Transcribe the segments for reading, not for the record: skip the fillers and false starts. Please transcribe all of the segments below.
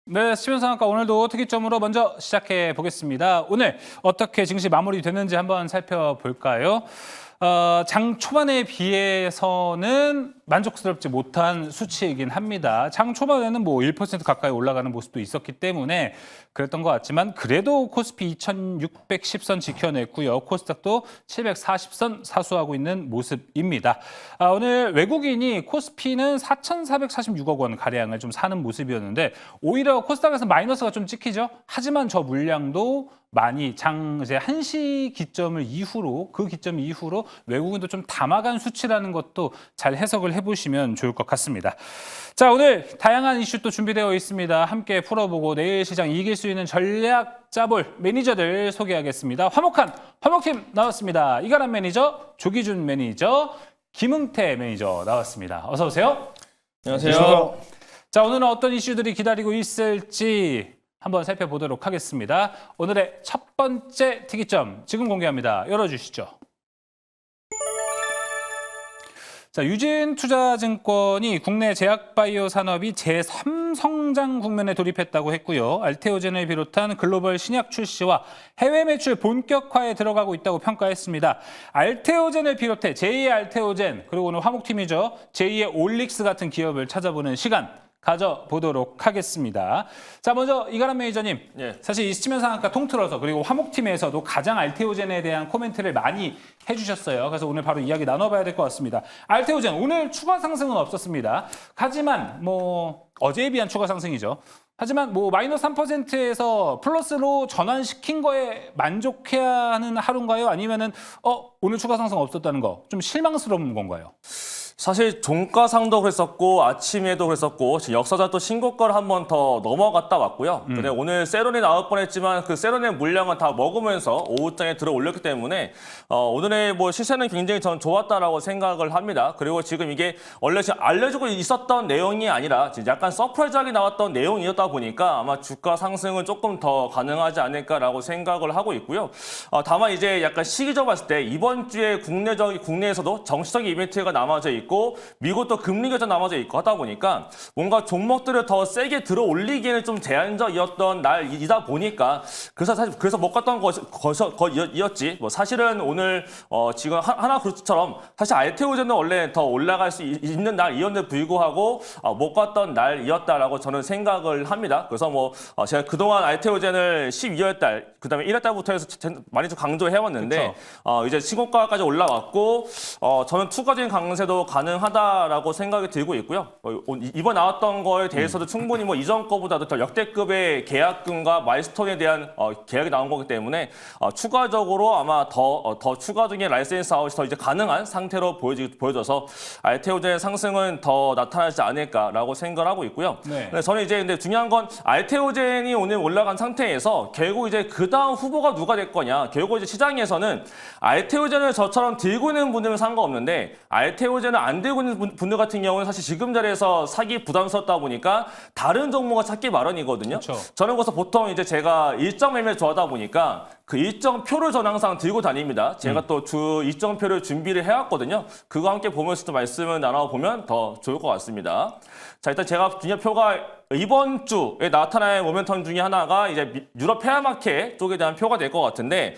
네, 시민상학과 오늘도 특이점으로 먼저 시작해 보겠습니다. 오늘 어떻게 증시 마무리됐는지 한번 살펴볼까요? 장 초반에 비해서는 만족스럽지 못한 수치이긴 합니다. 장 초반에는 뭐 1% 가까이 올라가는 모습도 있었기 때문에 그랬던 것 같지만 그래도 코스피 2610선 지켜냈고요. 코스닥도 740선 사수하고 있는 모습입니다. 오늘 외국인이 코스피는 4,446억 원 가량을 좀 사는 모습이었는데 오히려 코스닥에서 마이너스가 좀 찍히죠. 하지만 저 물량도 많이 이제 1시 기점을 이후로 그 기점 이후로 외국인도 좀 담아간 수치라는 것도 잘 해석을 해보시면 좋을 것 같습니다. 자, 오늘 다양한 이슈 또 준비되어 있습니다. 함께 풀어보고 내일 시장 이길 수 있는 전략 짜볼 매니저들 소개하겠습니다. 화목팀 나왔습니다. 이가람 매니저, 조기준 매니저, 김응태 매니저 나왔습니다. 어서 오세요. 안녕하세요. 자, 오늘은 어떤 이슈들이 기다리고 있을지 한번 살펴보도록 하겠습니다. 오늘의 첫 번째 특이점 지금 공개합니다. 열어주시죠. 자, 유진투자증권이 국내 제약바이오 산업이 제3성장 국면에 돌입했다고 했고요. 알테오젠을 비롯한 글로벌 신약 출시와 해외 매출 본격화에 들어가고 있다고 평가했습니다. 알테오젠을 비롯해 제2의 알테오젠, 그리고 오늘 화목팀이죠. 제2의 올릭스 같은 기업을 찾아보는 시간 가져보도록 하겠습니다. 자, 먼저 이가람 매니저님, 사실 이 수치면상학과 통틀어서 그리고 화목팀에서도 가장 알테오젠에 대한 코멘트를 많이 해주셨어요. 그래서 오늘 바로 이야기 나눠봐야 될 것 같습니다. 알테오젠 오늘 추가 상승은 없었습니다. 하지만 뭐 어제에 비한 추가 상승이죠. 하지만 뭐 마이너스 3%에서 플러스로 전환시킨 거에 만족해야 하는 하루인가요? 아니면은 오늘 추가 상승 없었다는 거 좀 실망스러운 건가요? 사실 종가상도 그랬었고 아침에도 그랬었고 역사상 또 신고가를 한 번 더 넘어갔다 왔고요. 근데 오늘 세론이 나올 뻔했지만 그 세론의 물량은 다 먹으면서 오후장에 들어 올렸기 때문에 오늘의 뭐 시세는 굉장히 전 좋았다라고 생각을 합니다. 그리고 지금 이게 원래 지금 알려주고 있었던 내용이 아니라 약간 서프라이즈하게 나왔던 내용이었다 보니까 아마 주가 상승은 조금 더 가능하지 않을까라고 생각을 하고 있고요. 다만 이제 약간 시기적으로 봤을 때 이번 주에 국내에서도 정치적인 이벤트가 남아져 있고 미국도 금리 결정 남아져 있고 하다 보니까 뭔가 종목들을 더 세게 들어 올리기에는 좀 제한적이었던 날이다 보니까 그래서 못 갔던 것이었지. 뭐 사실은 오늘 지금 하나그룹처럼 사실 알테오젠은 원래 더 올라갈 수 있는 날이었는데 불구하고 못 갔던 날이었다라고 저는 생각을 합니다. 그래서 뭐 제가 그동안 알테오젠을 12월 달 그다음에 1월 달부터 해서 많이 좀 강조해 왔는데 이제 신고가까지 올라왔고 저는 추가적인 강세도 가능하다라고 생각이 들고 있고요. 이번 나왔던 거에 대해서도 충분히 뭐 이전 거보다도 더 역대급의 계약금과 마일스톤에 대한 계약이 나온 거기 때문에 추가적으로 아마 더 추가적인 라이센스 아웃이 더 이제 가능한 상태로 보여져서 알테오젠의 상승은 더 나타나지 않을까라고 생각을 하고 있고요. 네. 저는 이제 근데 중요한 건 알테오젠이 오늘 올라간 상태에서 결국 이제 그 다음 후보가 누가 될 거냐. 결국 이제 시장에서는 알테오젠을 저처럼 들고 있는 분들은 상관없는데 알테오젠을 안 들고 있는 분들 같은 경우는 사실 지금 자리에서 사기 부담스럽다 보니까 다른 종목을 찾기 마련이거든요. 그쵸. 저는 그래서 보통 이제 제가 일정 매매 좋아하다 보니까 그 일정 표를 저는 항상 들고 다닙니다. 제가 또 주 일정 표를 준비를 해왔거든요. 그거 함께 보면서 또 말씀을 나눠보면 더 좋을 것 같습니다. 자, 일단 제가 준비한 표가 이번 주에 나타날 모멘텀 중에 하나가 이제 유럽 페어마켓 쪽에 대한 표가 될 것 같은데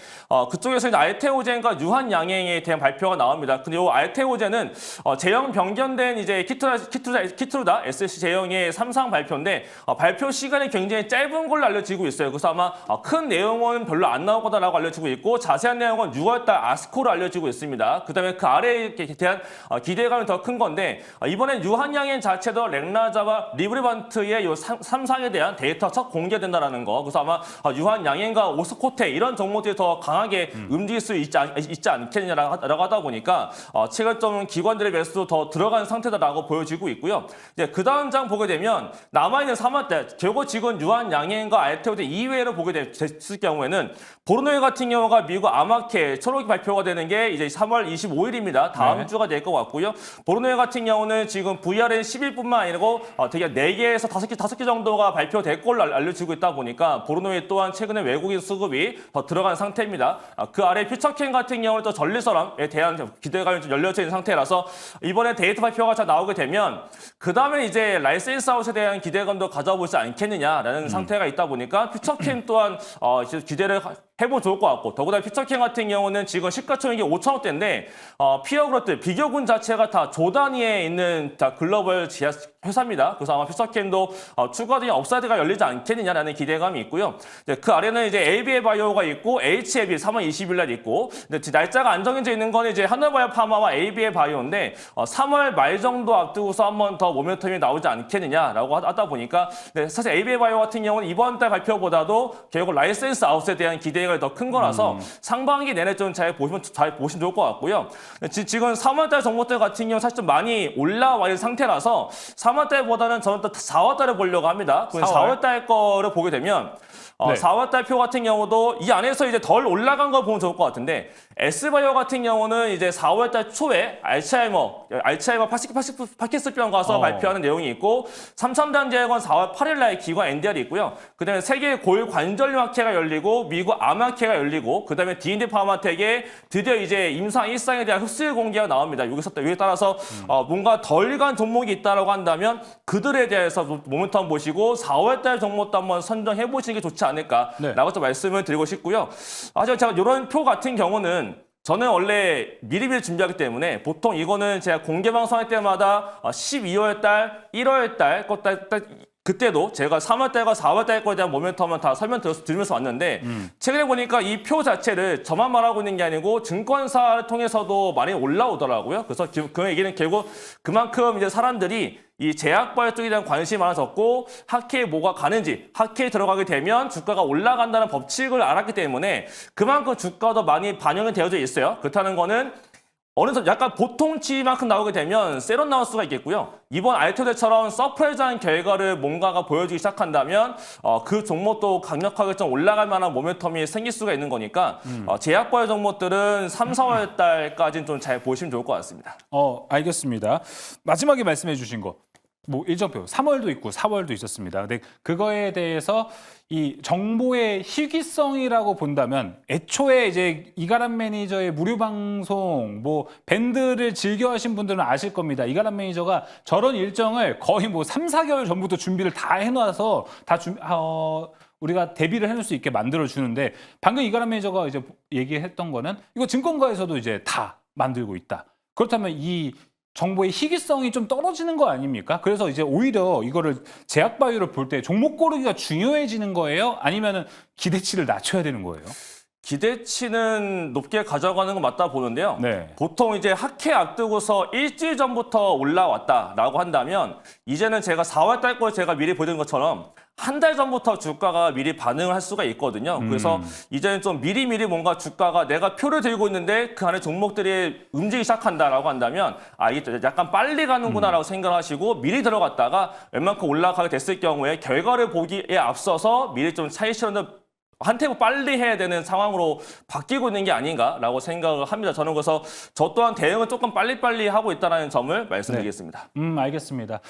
그쪽에서 이제 알테오젠과 유한양행에 대한 발표가 나옵니다. 근데 이 알테오젠은 제형 변경된 이제 키트루다 SC 제형의 3상 발표인데 발표 시간이 굉장히 짧은 걸로 알려지고 있어요. 그래서 아마 큰 내용은 별로 안 나올 거다라고 알려지고 있고 자세한 내용은 6월달 아스코로 알려지고 있습니다. 그다음에 그 아래에 대한 기대감이 더 큰 건데 이번엔 유한양행 자체도 렉나자와 리브리반트의 이 3상에 대한 데이터 첫 공개된다라는 거. 그래서 아마 유한양행과 오스코테 이런 종목들이 더 강하게 움직일 수 있지 않겠느냐라고 하다 보니까 체결점 기관들의 매수도 더 들어간 상태다라고 보여지고 있고요. 이제 그 다음 장 보게 되면 남아있는 3월달 결국 지금 유한양행과 알테오젠 이외로 보게 됐을 경우에는 보르노에 같은 경우가 미국 아마케 초록이 발표가 되는 게 이제 3월 25일입니다. 다음 주가 될 것 같고요. 보르노에 같은 경우는 지금 VRN 10일뿐만 아니고 되게 4개에서 5개 다섯 개 정도가 발표될 걸로 알려지고 있다 보니까 보르노이 또한 최근에 외국인 수급이 더 들어간 상태입니다. 그 아래 퓨처캠 같은 경우는 또 전리서람에 대한 기대감이 좀 열려져 있는 상태라서 이번에 데이터 발표가 잘 나오게 되면 그 다음에 이제 라이센스 아웃에 대한 기대감도 가져보지 않겠느냐라는 상태가 있다 보니까 퓨처캠 또한 이제 기대를 해보면 좋을 것 같고 더구나 퓨처캠 같은 경우는 지금 시가총액이 5천억대인데 피어그룹들 비교군 자체가 다 조 단위에 있는 다 글로벌 지하 회사입니다. 그래서 아마 퓨처캠도 추가적인 업사이드가 열리지 않겠느냐라는 기대감이 있고요. 그 아래는 이제 ABA 바이오가 있고 HAB 3월 20일 날 있고 근데 날짜가 안 정해져 있는 건 이제 하나바이오 파마와 ABA 바이오인데 3월 말 정도 앞두고서 한 번 더 모멘텀이 나오지 않겠느냐라고 하다 보니까 사실 ABA 바이오 같은 경우는 이번 달 발표보다도 결국 라이센스 아웃에 대한 기대가 더 큰 거라서 상반기 내내 좀 잘 보시면 좋을 것 같고요. 지금 3월 달 정보들 같은 경우 사실 좀 많이 올라와 있는 상태라서 3월 달보다는 저는 또 4월 달에 보려고 합니다. 4월 달 거를 보게 되면 네. 4월 달 표 같은 경우도 이 안에서 이제 덜 올라간 걸 보면 좋을 것 같은데 S바이오 같은 경우는 이제 4월 달 초에 알츠하이머 파킨슨병 가서 발표하는 내용이 있고 삼천단제약원 4월 8일 날 기관 NDR이 있고요. 그다음에 세계 골관절염학회가 열리고 미국 암학회가 열리고 그다음에 D&D 파마텍에 드디어 이제 임상 1상에 대한 흡수율 공개가 나옵니다. 여기에 따라서 뭔가 덜 간 종목이 있다라고 한다면 그들에 대해서 모멘텀 보시고 4월 달 종목도 한번 선정해 보시는 게 좋지 않을까라고 좀 말씀을 드리고 싶고요. 하지만 제가 이런 표 같은 경우는 저는 원래 미리미리 준비하기 때문에 보통 이거는 제가 공개 방송할 때마다 12월 달, 1월 달, 그때도 제가 3월 달과 4월 달 거에 대한 모멘텀은 다 설명드리면서 왔는데 최근에 보니까 이 표 자체를 저만 말하고 있는 게 아니고 증권사를 통해서도 많이 올라오더라고요. 그래서 그 얘기는 결국 그만큼 이제 사람들이 이 제약바이오 쪽에 대한 관심이 많아졌고 학회에 뭐가 가는지 학회에 들어가게 되면 주가가 올라간다는 법칙을 알았기 때문에 그만큼 주가도 많이 반영이 되어져 있어요. 그렇다는 거는 어느 정도 약간 보통치만큼 나오게 되면 세론 나올 수가 있겠고요. 이번 알토데처럼 서프라이즈한 결과를 뭔가가 보여주기 시작한다면 그 종목도 강력하게 좀 올라갈 만한 모멘텀이 생길 수가 있는 거니까 제약바이오 종목들은 3, 4월 달까지는 좀 잘 보시면 좋을 것 같습니다. 알겠습니다. 마지막에 말씀해 주신 거. 뭐 일정표 3월도 있고 4월도 있었습니다. 근데 그거에 대해서 이 정보의 희귀성이라고 본다면 애초에 이제 이가람 매니저의 무료 방송 뭐 밴드를 즐겨 하신 분들은 아실 겁니다. 이가람 매니저가 저런 일정을 거의 뭐 3, 4개월 전부터 준비를 다 해놔서 우리가 대비를 해놓을 수 있게 만들어 주는데 방금 이가람 매니저가 이제 얘기했던 거는 이거 증권가에서도 이제 다 만들고 있다. 그렇다면 이 정보의 희귀성이 좀 떨어지는 거 아닙니까? 그래서 이제 오히려 이거를 제약바이오를 볼 때 종목 고르기가 중요해지는 거예요? 아니면은 기대치를 낮춰야 되는 거예요? 기대치는 높게 가져가는 건 맞다 보는데요. 네. 보통 이제 학회 앞두고서 일주일 전부터 올라왔다라고 한다면 이제는 제가 4월 달 걸 제가 미리 보여드린 것처럼 한 달 전부터 주가가 미리 반응을 할 수가 있거든요. 그래서 이제는 좀 미리미리 뭔가 주가가 내가 표를 들고 있는데 그 안에 종목들이 움직이기 시작한다라고 한다면 이게 약간 빨리 가는구나라고 생각하시고 미리 들어갔다가 웬만큼 올라가게 됐을 경우에 결과를 보기에 앞서서 미리 좀 차익 실현을 한 템포 빨리 해야 되는 상황으로 바뀌고 있는 게 아닌가라고 생각을 합니다. 저는 그래서 저 또한 대응을 조금 빨리빨리 하고 있다는 점을 말씀드리겠습니다. 알겠습니다.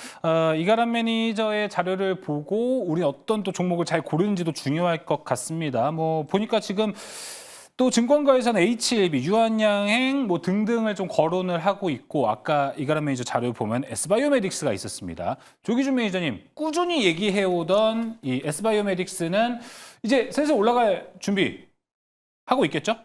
이가람 매니저의 자료를 보고 우리 어떤 또 종목을 잘 고르는지도 중요할 것 같습니다. 뭐 보니까 지금 또 증권가에서는 HLB, 유한양행 뭐 등등을 좀 거론을 하고 있고 아까 이가람 매니저 자료를 보면 S바이오메딕스가 있었습니다. 조기준 매니저님 꾸준히 얘기해오던 이 S바이오메딕스는 이제 슬슬 올라갈 준비 하고 있겠죠?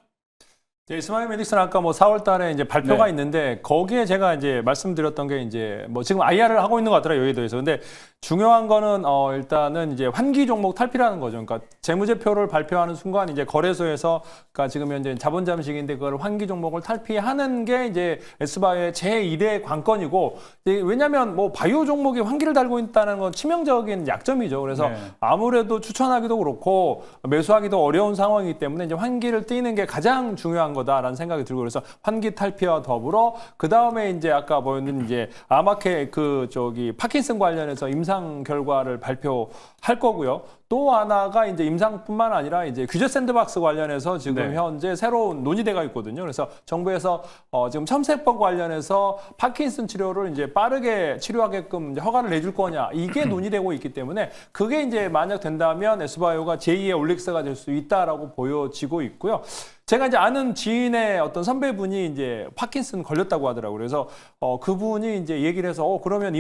스마일메딕스는 아까 뭐 4월 달에 이제 발표가 있는데 거기에 제가 이제 말씀드렸던 게 이제 뭐 지금 IR을 하고 있는 것 같더라고요, 여의도에서. 근데 중요한 거는 일단은 이제 환기 종목 탈피라는 거죠. 그러니까 재무제표를 발표하는 순간 이제 거래소에서 그러니까 지금 현재 자본 잠식인데 그걸 환기 종목을 탈피하는 게 이제 S바이오의 제1의 관건이고 왜냐하면 뭐 바이오 종목이 환기를 달고 있다는 건 치명적인 약점이죠. 그래서 아무래도 추천하기도 그렇고 매수하기도 어려운 상황이기 때문에 이제 환기를 띄는 게 가장 중요한 거죠. 거다라는 생각이 들고 그래서 환기 탈피와 더불어 그 다음에 이제 아까 보였는 이제 아마케 파킨슨 관련해서 임상 결과를 발표할 거고요. 또 하나가 이제 임상뿐만 아니라 이제 규제 샌드박스 관련해서 지금 네. 현재 새로운 논의대가 있거든요. 그래서 정부에서 지금 첨세법 관련해서 파킨슨 치료를 이제 빠르게 치료하게끔 이제 허가를 내줄 거냐 이게 논의되고 있기 때문에 그게 이제 만약 된다면 S바이오가 제2의 올릭스가 될 수 있다라고 보여지고 있고요. 제가 이제 아는 지인의 어떤 선배분이 이제 파킨슨 걸렸다고 하더라고요. 그래서 그분이 이제 얘기를 해서 그러면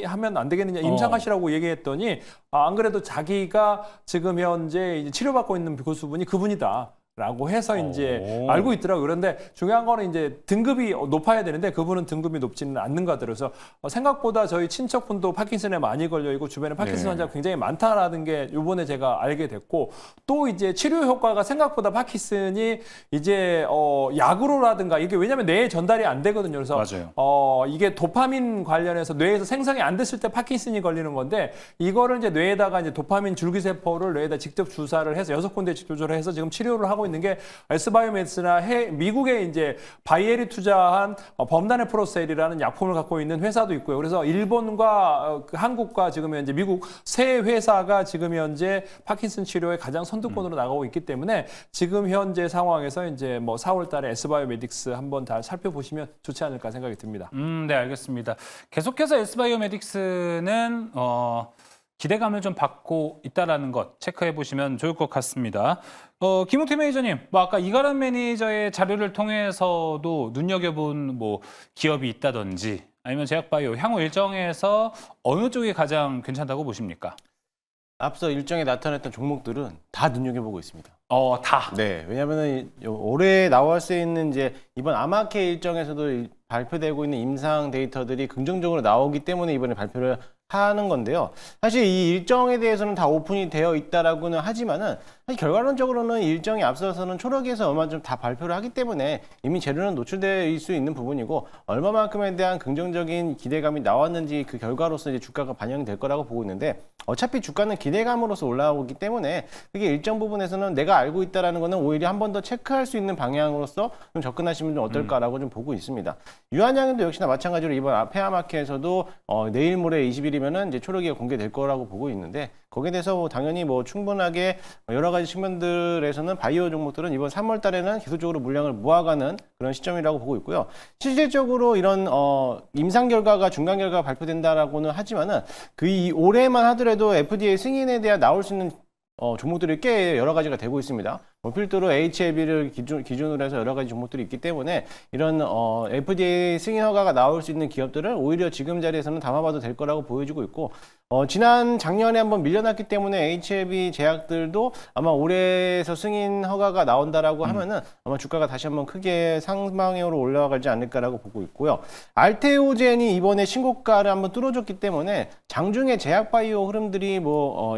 하면 안 되겠느냐, 임상하시라고 얘기했더니 안 그래도 자기가 지금 현재 이제 치료받고 있는 교수분이 그분이다. 라고 해서 이제 알고 있더라고요. 그런데 중요한 거는 이제 등급이 높아야 되는데 그분은 등급이 높지는 않는 것 같아요. 그래서 생각보다 저희 친척분도 파킨슨에 많이 걸려 있고 주변에 파킨슨 환자가 굉장히 많다라는 게 이번에 제가 알게 됐고 또 이제 치료 효과가 생각보다 파킨슨이 이제 약으로라든가 이게 왜냐하면 뇌에 전달이 안 되거든요. 그래서 맞아요. 이게 도파민 관련해서 뇌에서 생성이 안 됐을 때 파킨슨이 걸리는 건데 이거를 이제 뇌에다가 이제 도파민 줄기세포를 뇌에다 직접 주사를 해서 6군데 조절을 해서 지금 치료를 하고 있는 게 S바이오메디스나 미국에 이제 바이엘이 투자한 범단의 프로셀이라는 약품을 갖고 있는 회사도 있고요. 그래서 일본과 한국과 지금 현재 미국 세 회사가 지금 현재 파킨슨 치료의 가장 선두권으로 나가고 있기 때문에 지금 현재 상황에서 이제 뭐 4월달에 S바이오메딕스 한번 다 살펴보시면 좋지 않을까 생각이 듭니다. 네, 알겠습니다. 계속해서 S바이오메딕스는 기대감을 좀 받고 있다라는 것 체크해 보시면 좋을 것 같습니다. 김웅태 매니저님, 뭐 아까 이가람 매니저의 자료를 통해서도 눈여겨본 뭐 기업이 있다든지 아니면 제약바이오 향후 일정에서 어느 쪽이 가장 괜찮다고 보십니까? 앞서 일정에 나타났던 종목들은 다 눈여겨보고 있습니다. 다. 네, 왜냐하면 올해 나올 수 있는 이제 이번 아마케 일정에서도 발표되고 있는 임상 데이터들이 긍정적으로 나오기 때문에 이번에 발표를 하는 건데요. 사실 이 일정에 대해서는 다 오픈이 되어 있다라고는 하지만은 사실 결과론적으로는 일정이 앞서서는 초록에서 얼마쯤 다 발표를 하기 때문에 이미 재료는 노출될 수 있는 부분이고 얼마만큼에 대한 긍정적인 기대감이 나왔는지 그 결과로서 이제 주가가 반영이 될 거라고 보고 있는데 어차피 주가는 기대감으로서 올라오기 때문에 그게 일정 부분에서는 내가 알고 있다라는 거는 오히려 한 번 더 체크할 수 있는 방향으로서 좀 접근하시면 좀 어떨까라고 좀 보고 있습니다. 유한양도 역시나 마찬가지로 이번 페아마켓에서도 내일 모레 20일이면은 이제 초록이가 공개될 거라고 보고 있는데 거기에 대해서 당연히 뭐 충분하게 여러 가지 측면들에서는 바이오 종목들은 이번 3월 달에는 계속적으로 물량을 모아가는 그런 시점이라고 보고 있고요. 실질적으로 이런 임상 결과가 중간 결과가 발표된다라고는 하지만은 올해만 하더라도 FDA 승인에 대한 나올 수 있는 종목들이 꽤 여러 가지가 되고 있습니다. 필두로 HLB를 기준으로 해서 여러 가지 종목들이 있기 때문에 이런 FDA 승인 허가가 나올 수 있는 기업들을 오히려 지금 자리에서는 담아봐도 될 거라고 보여지고 있고 작년에 한번 밀려났기 때문에 HLB 제약들도 아마 올해에서 승인 허가가 나온다라고 하면은 아마 주가가 다시 한번 크게 상방향으로 올라가지 않을까라고 보고 있고요. 알테오젠이 이번에 신고가를 한번 뚫어줬기 때문에 장중에 제약바이오 흐름들이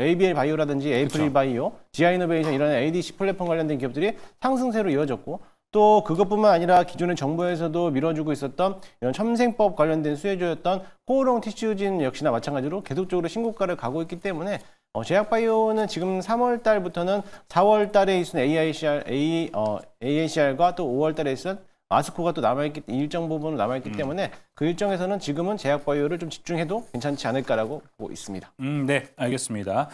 ABL 바이오라든지 에이프릴 바이오, 지아이노베이션 이런 ADC 플랫폼 관련된 기업들이 상승세로 이어졌고 또 그것뿐만 아니라 기존의 정부에서도 밀어주고 있었던 이런 첨생법 관련된 수혜주였던 호우롱 티슈진 역시나 마찬가지로 계속적으로 신고가를 가고 있기 때문에 제약바이오는 지금 3월 달부터는 4월 달에 있은 AACR과 또 5월 달에 있은 아스코가 또 일정 부분 남아있기 때문에 그 일정에서는 지금은 제약바이오를 좀 집중해도 괜찮지 않을까라고 보고 있습니다. 네, 알겠습니다.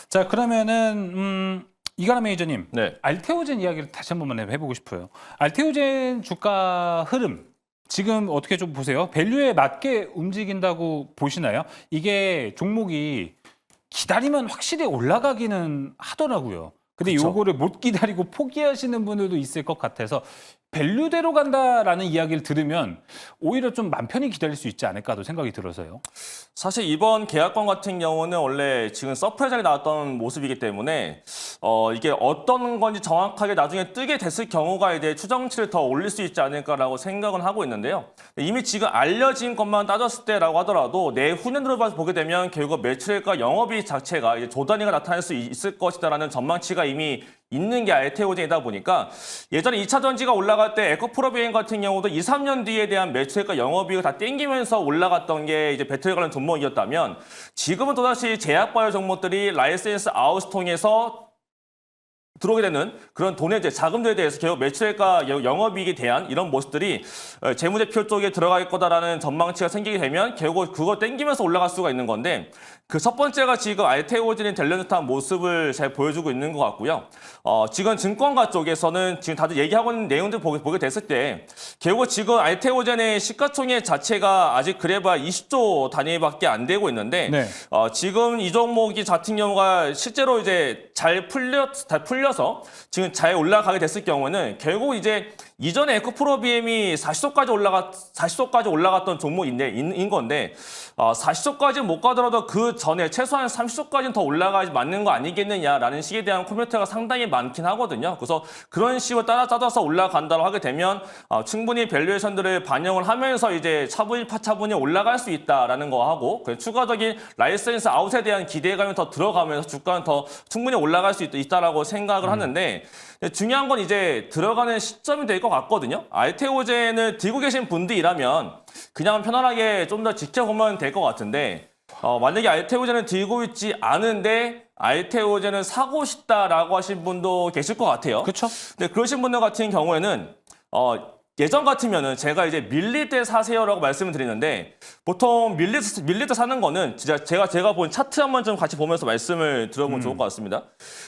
자, 그러면은 이가람 매니저님, 네. 알테오젠 이야기를 다시 한 번만 해보고 싶어요. 알테오젠 주가 흐름 지금 어떻게 좀 보세요? 밸류에 맞게 움직인다고 보시나요? 이게 종목이 기다리면 확실히 올라가기는 하더라고요. 근데 그쵸. 요거를 못 기다리고 포기하시는 분들도 있을 것 같아서 밸류대로 간다라는 이야기를 들으면 오히려 좀 맘 편히 기다릴 수 있지 않을까도 생각이 들어서요. 사실 이번 계약권 같은 경우는 원래 지금 서프라이즈하게 나왔던 모습이기 때문에 이게 어떤 건지 정확하게 나중에 뜨게 됐을 경우가 이제 추정치를 더 올릴 수 있지 않을까라고 생각은 하고 있는데요. 이미 지금 알려진 것만 따졌을 때라고 하더라도 내후년으로 봐서 보게 되면 결국 매출과 영업이익 자체가 이제 조단위가 나타날 수 있을 것이다라는 전망치가 이미 있는 게 알테오젠이다 보니까 예전에 2차 전지가 올라갈 때 에코프로비엔 같은 경우도 2, 3년 뒤에 대한 매출과 영업이익을 다 땡기면서 올라갔던 게 이제 배터리 관련 종목이었다면 지금은 또다시 제약바이오 종목들이 라이센스 아웃을 통해서 들어오게 되는 그런 돈의 이제 자금들에 대해서 결국 매출액과 영업이익에 대한 이런 모습들이 재무제표 쪽에 들어갈 거다라는 전망치가 생기게 되면 결국 그거 땡기면서 올라갈 수가 있는 건데 그 첫 번째가 지금 알테오젠이 될 듯한 모습을 잘 보여주고 있는 것 같고요. 지금 증권가 쪽에서는 지금 다들 얘기하고 있는 내용들 보게 됐을 때 결국 지금 알테오젠의 시가총액 자체가 아직 그래봐야 20조 단위밖에 안 되고 있는데 네. 지금 이 종목이 같은 경우가 실제로 이제 잘 풀려서 지금 잘 올라가게 됐을 경우는 결국 이제 이전에 에코프로 BM이 40조까지 올라갔던 종목인 건데 40조까지는 못 가더라도 그 전에 최소한 30조까지는 더 올라가지 맞는 거 아니겠느냐라는 식에 대한 코멘트가 상당히 많긴 하거든요. 그래서 그런 식으로 따라서 올라간다고 하게 되면 충분히 밸류에이션들을 반영을 하면서 이제 차분히 올라갈 수 있다라는 거 하고 추가적인 라이센스 아웃에 대한 기대감이 더 들어가면서 주가는 더 충분히 올라갈 수 있다라고 생각을 하는데 중요한 건 이제 들어가는 시점이 될 것 같거든요. 알테오젠을 들고 계신 분들이라면 그냥 편안하게 좀 더 지켜보면 될 것 같은데 만약에 알테오젠을 들고 있지 않은데 알테오젠을 사고 싶다라고 하신 분도 계실 것 같아요. 그렇죠. 근데 그러신 분들 같은 경우에는 예전 같으면은 제가 이제 밀릴 때 사세요라고 말씀을 드리는데 보통 밀릴 때 사는 거는 진짜 제가 본 차트 한번 좀 같이 보면서 말씀을 들어보면 좋을 것 같습니다.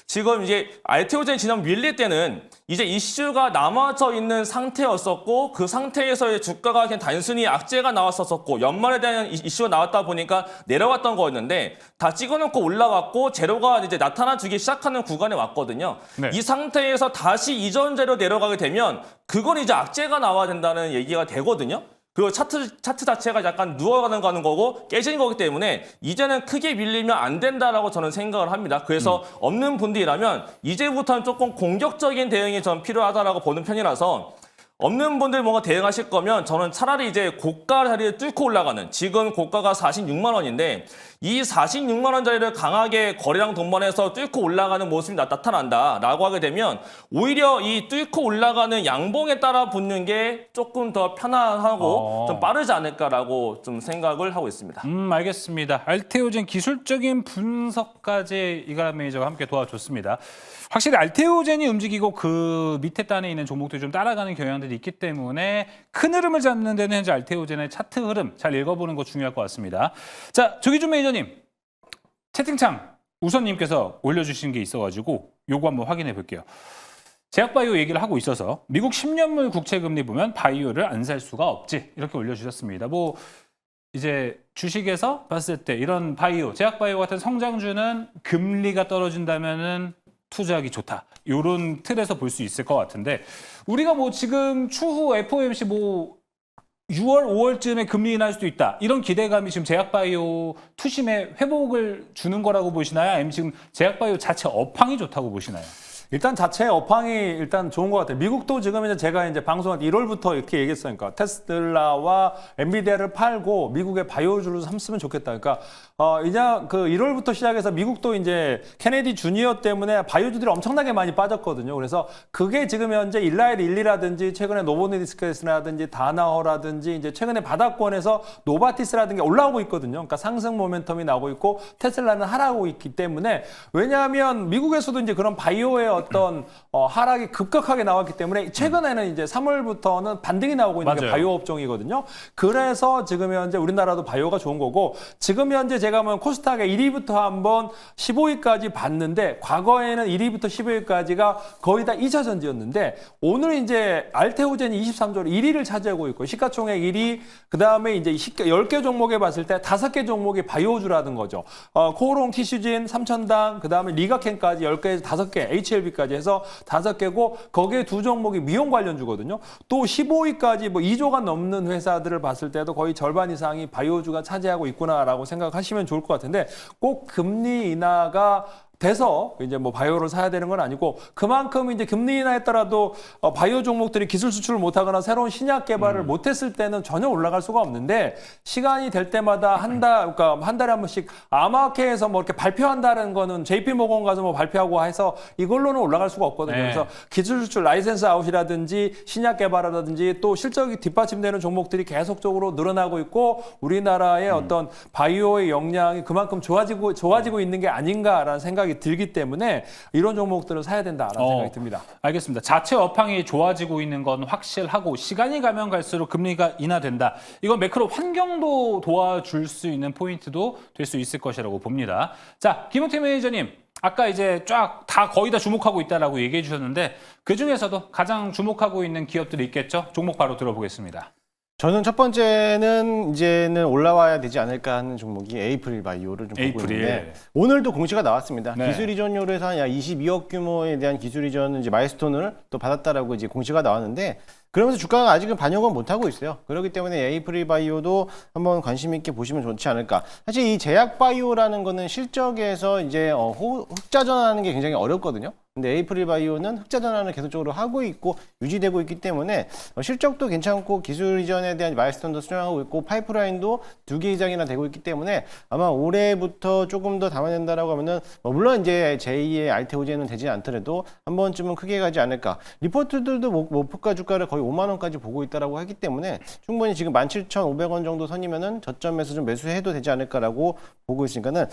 지금 이제 알테오젠 지난 밀릴 때는 이제 이슈가 남아져 있는 상태였었고 그 상태에서의 주가가 그냥 단순히 악재가 나왔었고 연말에 대한 이슈가 나왔다 보니까 내려왔던 거였는데 다 찍어놓고 올라왔고 재료가 이제 나타나주기 시작하는 구간에 왔거든요. 네. 이 상태에서 다시 이전 재료 내려가게 되면 그건 이제 악재가 나와야 된다는 얘기가 되거든요. 그리고 차트 자체가 약간 누워가는 거고 깨지는 거기 때문에 이제는 크게 밀리면 안 된다라고 저는 생각을 합니다. 그래서 없는 분들이라면 이제부터는 조금 공격적인 대응이 전 필요하다라고 보는 편이라서 없는 분들 뭔가 대응하실 거면 저는 차라리 이제 고가 자리를 뚫고 올라가는 지금 고가가 46만 원인데 이 46만 원짜리를 강하게 거래량 동반해서 뚫고 올라가는 모습이 나타난다라고 하게 되면 오히려 이 뚫고 올라가는 양봉에 따라 붙는 게 조금 더 편안하고 좀 빠르지 않을까라고 좀 생각을 하고 있습니다. 알겠습니다. 알테오젠 기술적인 분석까지 이가람 매니저가 함께 도와줬습니다. 확실히 알테오젠이 움직이고 그 밑에 단에 있는 종목들이 좀 따라가는 경향들이 있기 때문에 큰 흐름을 잡는 데는 현재 알테오젠의 차트 흐름 잘 읽어보는 거 중요할 것 같습니다. 자, 조기준 매니저님, 채팅창 우선님께서 올려주신 게 있어가지고 요거 한번 확인해 볼게요. 제약바이오 얘기를 하고 있어서 미국 10년물 국채금리 보면 바이오를 안 살 수가 없지 이렇게 올려주셨습니다. 뭐 이제 주식에서 봤을 때 이런 바이오, 제약바이오 같은 성장주는 금리가 떨어진다면은 투자하기 좋다. 이런 틀에서 볼 수 있을 것 같은데 우리가 뭐 지금 추후 FOMC 뭐 6월, 5월쯤에 금리 인하할 수도 있다. 이런 기대감이 지금 제약바이오 투심에 회복을 주는 거라고 보시나요? 아니면 지금 제약바이오 자체 업황이 좋다고 보시나요? 일단 자체 업황이 일단 좋은 것 같아요. 미국도 지금 이제 제가 이제 방송할 때 1월부터 이렇게 얘기했어요. 그러니까 테슬라와 엔비디아를 팔고 미국의 바이오주를 삼으면 좋겠다. 그러니까 이제 그 1월부터 시작해서 미국도 이제 케네디 주니어 때문에 바이오주들이 엄청나게 많이 빠졌거든요. 그래서 그게 지금 현재 일라엘 1리라든지 최근에 노보노디스크라든지 다나허라든지 이제 최근에 바닥권에서 노바티스라든지 올라오고 있거든요. 그러니까 상승 모멘텀이 나오고 있고 테슬라는 하락하고 있기 때문에 왜냐하면 미국에서도 이제 그런 바이오의 어떤 하락이 급격하게 나왔기 때문에 최근에는 이제 3월부터는 반등이 나오고 있는 게 맞아요. 바이오 업종이거든요. 그래서 지금 현재 우리나라도 바이오가 좋은 거고 지금 현재 제가 보면 코스닥에 1위부터 한번 15위까지 봤는데 과거에는 1위부터 15위까지가 거의 다 2차 전지였는데 오늘 이제 알테오젠이 23조로 1위를 차지하고 있고 시가총액 1위 그다음에 이제 10개 종목에 봤을 때 5개 종목이 바이오주라는 거죠. 코오롱 티슈진 3,000당 그다음에 리가켄까지 10개에서 5개 HLB까지 해서 5개고 거기에 2종목이 미용 관련주거든요. 또 15위까지 뭐 2조가 넘는 회사들을 봤을 때도 거의 절반 이상이 바이오주가 차지하고 있구나라고 생각하시면 좋을 것 같은데 꼭 금리 인하가 돼서 이제 뭐 바이오를 사야 되는 건 아니고 그만큼 이제 금리 인하했더라도 바이오 종목들이 기술 수출을 못하거나 새로운 신약 개발을 못했을 때는 전혀 올라갈 수가 없는데 시간이 될 때마다 그러니까 한 달에 한 번씩 아마케에서 뭐 이렇게 발표한다는 거는 JP 모건 가서 뭐 발표하고 해서 이걸로는 올라갈 수가 없거든요. 네. 그래서 기술 수출 라이센스 아웃이라든지 신약 개발이라든지 또 실적이 뒷받침되는 종목들이 계속적으로 늘어나고 있고 우리나라의 어떤 바이오의 역량이 그만큼 좋아지고 있는 게 아닌가라는 생각이 생각이 들기 때문에 이런 종목들을 사야 된다라는 생각이 듭니다. 알겠습니다. 자체 업황이 좋아지고 있는 건 확실하고 시간이 가면 갈수록 금리가 인하된다. 이건 매크로 환경도 도와줄 수 있는 포인트도 될 수 있을 것이라고 봅니다. 자, 김은태 매니저님. 아까 이제 쫙 다 거의 다 주목하고 있다라고 얘기해 주셨는데 그중에서도 가장 주목하고 있는 기업들이 있겠죠? 종목 바로 들어보겠습니다. 저는 첫 번째는 이제는 올라와야 되지 않을까 하는 종목이 에이프릴 바이오를 좀 보고 에이프릴. 있는데 오늘도 공시가 나왔습니다. 네. 기술 이전료로 해서 한 약 22억 규모에 대한 기술 이전 이제 마일스톤을 또 받았다라고 이제 공시가 나왔는데 그러면서 주가가 아직은 반영은 못하고 있어요. 그렇기 때문에 에이프릴 바이오도 한번 관심 있게 보시면 좋지 않을까. 사실 이 제약 바이오라는 거는 실적에서 이제 흑자 전환하는 게 굉장히 어렵거든요. 근데 에이프릴 바이오는 흑자 전환을 계속적으로 하고 있고 유지되고 있기 때문에 실적도 괜찮고 기술 이전에 대한 마일스톤도 수령하고 있고 파이프라인도 2개 이상이나 되고 있기 때문에 아마 올해부터 조금 더 담아낸다라고 하면은 물론 이제 제2의 알테오젠은 되지 않더라도 한 번쯤은 크게 가지 않을까. 리포트들도 목표가 주가를 거의 5만 원까지 보고 있다라고 하기 때문에 충분히 지금 17,500원 정도 선이면은 저점에서 좀 매수해도 되지 않을까라고 보고 있으니까는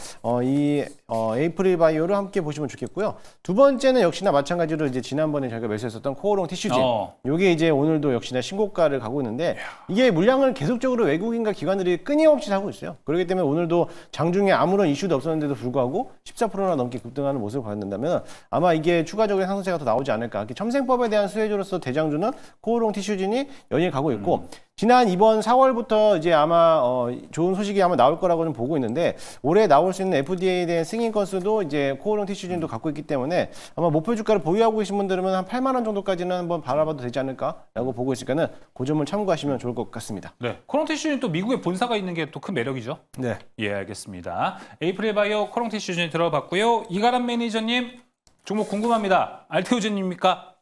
에이프릴 바이오를 함께 보시면 좋겠고요. 두 번째는 역시나 마찬가지로 이제 지난번에 저희가 매수했었던 코오롱 티슈진. 이게 이제 오늘도 역시나 신고가를 가고 있는데 이게 물량을 계속적으로 외국인과 기관들이 끊임없이 사고 있어요. 그렇기 때문에 오늘도 장중에 아무런 이슈도 없었는데도 불구하고 14%나 넘게 급등하는 모습을 보였는다면 아마 이게 추가적인 상승세가 더 나오지 않을까. 첨생법에 대한 수혜주로서 대장주는 코오롱 티슈진이 연일 가고 있고 지난 이번 4월부터 이제 아마 좋은 소식이 아마 나올 거라고 좀 보고 있는데 올해 나올 수 있는 FDA에 대한 승인 건수도 이제 코오롱 티슈진도 갖고 있기 때문에 아마 목표 주가를 보유하고 계신 분들은 한 8만 원 정도까지는 한번 바라봐도 되지 않을까라고 보고 있으니까는 그 점을 참고하시면 좋을 것 같습니다. 네, 코롱티슈는 또 미국에 본사가 있는 게 또 큰 매력이죠. 네. 예, 알겠습니다. 에이프릴 바이오 코롱티슈진 들어봤고요. 이가람 매니저님 종목 궁금합니다. 알테오젠입니까?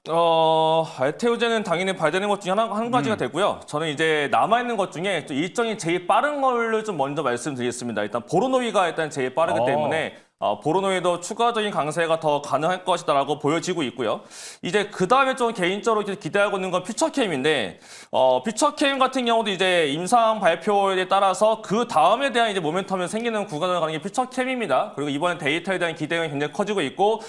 알테오젠은 당연히 봐야 되는 것 중에 한 가지가 되고요. 저는 이제 남아있는 것 중에 좀 일정이 제일 빠른 걸로 좀 먼저 말씀드리겠습니다. 일단 보로노이가 일단 제일 빠르기 때문에 보로노이도 추가적인 강세가 더 가능할 것이다라고 보여지고 있고요. 이제 그 다음에 좀 개인적으로 기대하고 있는 건 퓨처캠인데, 퓨처캠 같은 경우도 이제 임상 발표에 따라서 그 다음에 대한 이제 모멘텀이 생기는 구간을 가는 게 퓨처캠입니다. 그리고 이번에 데이터에 대한 기대가 굉장히 커지고 있고,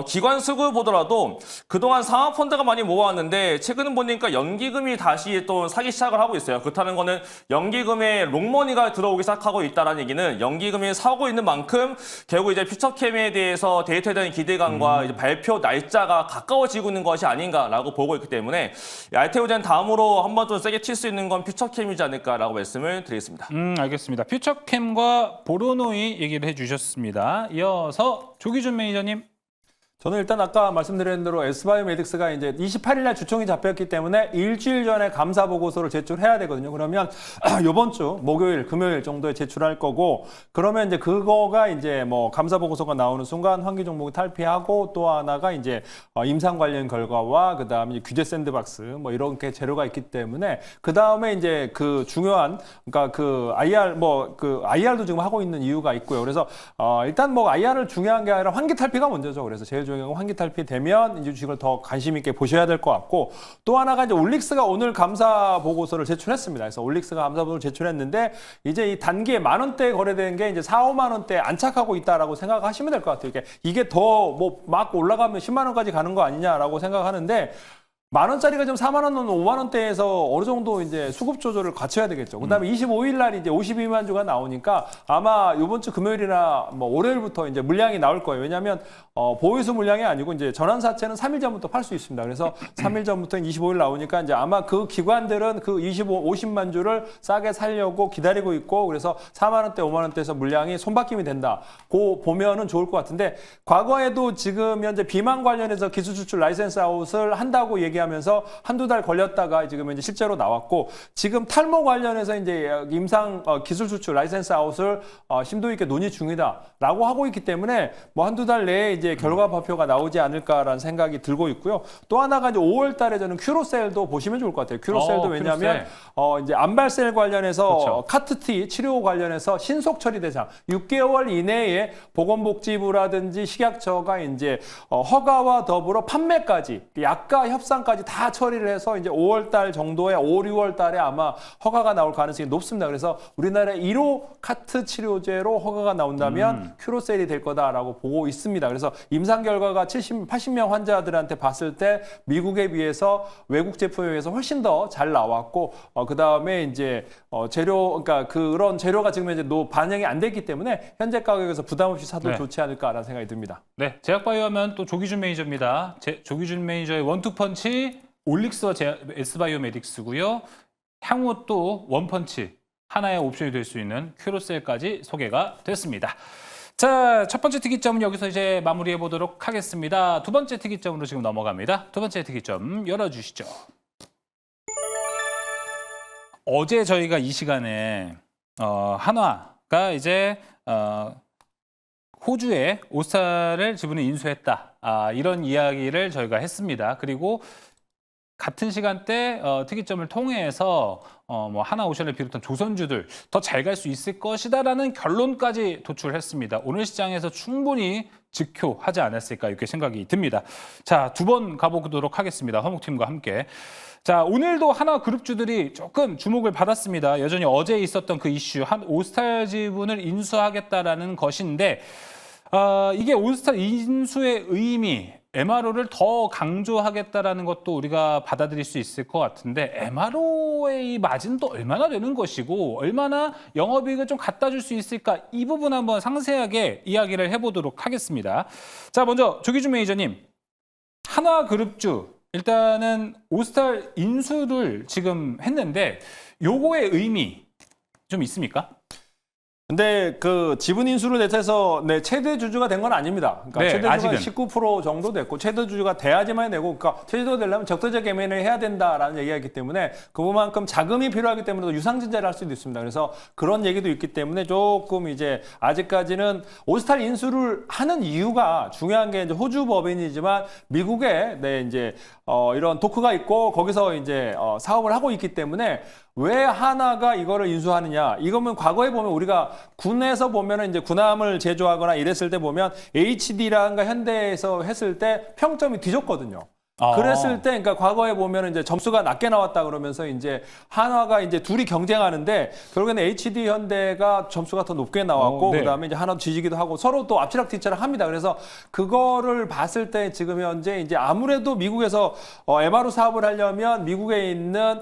기관 수급을 보더라도 그동안 상하펀드가 많이 모아왔는데 최근은 보니까 연기금이 다시 또 사기 시작을 하고 있어요. 그렇다는 거는 연기금에 롱머니가 들어오기 시작하고 있다는 얘기는 연기금이 사고 있는 만큼 결국 이제 퓨처캠에 대해서 데이터에 대한 기대감과 이제 발표 날짜가 가까워지고 있는 것이 아닌가라고 보고 있기 때문에 알테오젠 다음으로 한번 좀 세게 칠 수 있는 건 퓨처캠이지 않을까라고 말씀을 드리겠습니다. 알겠습니다. 퓨처캠과 보로노이 얘기를 해주셨습니다. 이어서 조기준 매니저님. 저는 일단 아까 말씀드린 대로 S바이오메딕스가 이제 28일 날 주총이 잡혔기 때문에 일주일 전에 감사 보고서를 제출해야 되거든요. 그러면 이번 주 목요일, 금요일 정도에 제출할 거고 그러면 이제 그거가 이제 뭐 감사 보고서가 나오는 순간 환기 종목이 탈피하고 또 하나가 이제 임상 관련 결과와 그다음에 규제 샌드박스 뭐 이렇게 재료가 있기 때문에 그다음에 이제 그 중요한 그러니까 그 IR도 지금 하고 있는 이유가 있고요. 그래서 일단 뭐 IR을 중요한 게 아니라 환기 탈피가 먼저죠. 그래서 제일 환기 탈피되면 이제 주식을 더 관심 있게 보셔야 될 것 같고 또 하나가 이제 올릭스가 오늘 감사 보고서를 제출했습니다. 그래서 올릭스가 감사 보고서를 제출했는데 이제 이 단기에 10,000원대 거래된 게 이제 4, 5만 원대 안착하고 있다라고 생각하시면 될 것 같아요. 이게 더 뭐 막 올라가면 10만 원까지 가는 거 아니냐라고 생각하는데 10,000원짜리가 지금 4만 원, 5만 원대에서 어느 정도 이제 수급 조절을 갖춰야 되겠죠. 그다음에 25일 날 이제 52만 주가 나오니까 아마 이번 주 금요일이나 뭐 월요일부터 이제 물량이 나올 거예요. 왜냐하면 보유수 물량이 아니고 이제 전환사채는 3일 전부터 팔 수 있습니다. 그래서 3일 전부터 25일 나오니까 이제 아마 그 기관들은 그 50만 주를 싸게 살려고 기다리고 있고 그래서 4만 원대, 5만 원대에서 물량이 손바뀜이 된다. 고 보면은 좋을 것 같은데 과거에도 지금 현재 비만 관련해서 기술 수출 라이센스 아웃을 한다고 얘기하면서 한두 달 걸렸다가 지금 이제 실제로 나왔고 지금 탈모 관련해서 이제 임상 기술 수출 라이센스 아웃을 심도 있게 논의 중이다라고 하고 있기 때문에 뭐 한두 달 내에 이제 결과 발표가 나오지 않을까라는 생각이 들고 있고요. 또 하나가 이제 5월 달에 저는 큐로셀도 보시면 좋을 것 같아요. 큐로셀도 왜냐하면 이제 암발셀 관련해서 그렇죠. 카트티 치료 관련해서 신속 처리 대상 6개월 이내에 보건복지부라든지 식약처가 이제 허가와 더불어 판매까지 약가 협상까지 허가까지 다 처리를 해서 이제 5월 달 정도에 5, 6월 달에 아마 허가가 나올 가능성이 높습니다. 그래서 우리나라의 1호 카트 치료제로 허가가 나온다면 큐로셀이 될 거다라고 보고 있습니다. 그래서 임상 결과가 80명 환자들한테 봤을 때 미국에 비해서 외국 제품에 비해서 훨씬 더 잘 나왔고 그다음에 이제 재료 그러니까 그런 재료가 지금 이제 반영이 안 됐기 때문에 현재 가격에서 부담 없이 사도 네. 좋지 않을까라는 생각이 듭니다. 네, 제약바이오 하면 또 조기준 매니저입니다. 조기준 매니저의 원투펀치 올릭스와 S바이오메딕스고요. 향후 또 원펀치 하나의 옵션이 될 수 있는 큐로셀까지 소개가 됐습니다. 자, 첫 번째 특이점은 여기서 이제 마무리해 보도록 하겠습니다. 두 번째 특이점으로 지금 넘어갑니다. 두 번째 특이점 열어주시죠. 어제 저희가 이 시간에 한화가 이제 호주에 오스탈을 지분을 인수했다. 이런 이야기를 저희가 했습니다. 그리고 같은 시간대 특이점을 통해서 뭐 하나오션을 비롯한 조선주들 더 잘 갈 수 있을 것이다라는 결론까지 도출했습니다. 오늘 시장에서 충분히 즉효하지 않았을까 이렇게 생각이 듭니다. 자, 두 번 가보도록 하겠습니다. 화목팀과 함께. 자, 오늘도 하나그룹주들이 조금 주목을 받았습니다. 여전히 어제 있었던 그 이슈, 오스탈 지분을 인수하겠다라는 것인데 이게 오스탈 인수의 의미, MRO를 더 강조하겠다라는 것도 우리가 받아들일 수 있을 것 같은데 MRO의 마진도 얼마나 되는 것이고 얼마나 영업이익을 좀 갖다 줄 수 있을까 이 부분 한번 상세하게 이야기를 해보도록 하겠습니다. 자, 먼저 조기준 매니저님, 한화그룹주 일단은 오스탈 인수를 지금 했는데 요거의 의미 좀 있습니까? 근데 그 지분 인수를 내서 최대 주주가 된 건 아닙니다. 그러니까 네, 최대 주주가 아직은. 19% 정도 됐고 최대 주주가 돼야지만 되고 그러니까 최대 주주가 되려면 적대적 개면을 해야 된다라는 얘기가 있기 때문에 그만큼 자금이 필요하기 때문에 유상증자를 할 수도 있습니다. 그래서 그런 얘기도 있기 때문에 조금 이제 아직까지는 오스탈 인수를 하는 이유가 중요한 게 이제 호주 법인이지만 미국에 이제 이런 도크가 있고 거기서 이제 사업을 하고 있기 때문에 왜 하나가 이거를 인수하느냐? 이거면 과거에 보면 우리가 군에서 보면은 이제 군함을 제조하거나 이랬을 때 보면 HD라든가 현대에서 했을 때 평점이 뒤졌거든요. 그랬을 때, 그러니까 과거에 보면 이제 점수가 낮게 나왔다 그러면서 이제 한화가 이제 둘이 경쟁하는데 결국에는 HD 현대가 점수가 더 높게 나왔고 네. 그다음에 이제 한화도 지지기도 하고 서로 또 앞치락뒤치락 합니다. 그래서 그거를 봤을 때 지금 현재 이제 아무래도 미국에서 MRO 사업을 하려면 미국에 있는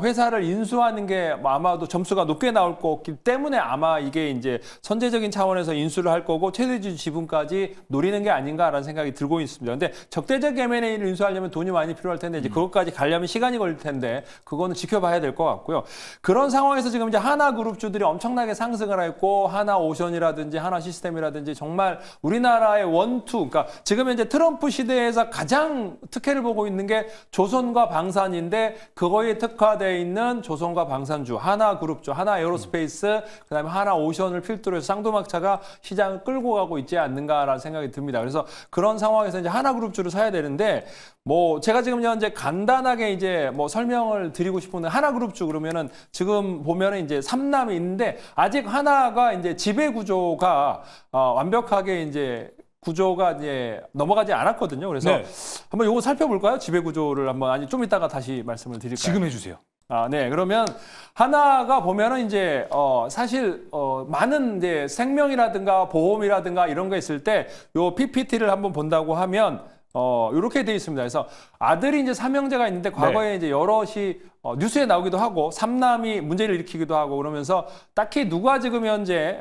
회사를 인수하는 게 아마도 점수가 높게 나올 거기 때문에 아마 이게 이제 선제적인 차원에서 인수를 할 거고 최대주주 지분까지 노리는 게 아닌가라는 생각이 들고 있습니다. 근데 적대적 M&A를 인수하려면 돈이 많이 필요할 텐데 이제 그것까지 가려면 시간이 걸릴 텐데 그거는 지켜봐야 될 것 같고요. 그런 상황에서 지금 이제 하나그룹주들이 엄청나게 상승을 했고 하나오션이라든지 하나시스템이라든지 정말 우리나라의 원투, 그러니까 지금 현재 트럼프 시대에서 가장 특혜를 보고 있는 게 조선과 방산인데 그거에 특화되어 있는 조선과 방산주, 하나그룹주, 하나에어로스페이스, 그다음에 하나오션을 필두로 해서 쌍두막차가 시장을 끌고 가고 있지 않는가라는 생각이 듭니다. 그래서 그런 상황에서 이제 하나그룹주를 사야 되는데 뭐 제가 지금 현재 간단하게 이제 뭐 설명을 드리고 싶은 하나그룹주 그러면은 지금 보면은 이제 3남이 있는데 아직 하나가 이제 지배 구조가 완벽하게 이제 구조가 이제 넘어가지 않았거든요. 그래서 네. 한번 요거 살펴볼까요? 지배 구조를 한번 아니 좀 이따가 다시 말씀을 드릴까요? 지금 해주세요. 네. 그러면 하나가 보면은 이제 사실 많은 이제 생명이라든가 보험이라든가 이런 거 있을 때 요 PPT를 한번 본다고 하면 이렇게 돼 있습니다. 그래서 아들이 이제 삼형제가 있는데 과거에 이제 여럿이 뉴스에 나오기도 하고 삼남이 문제를 일으키기도 하고 그러면서 딱히 누가 지금 현재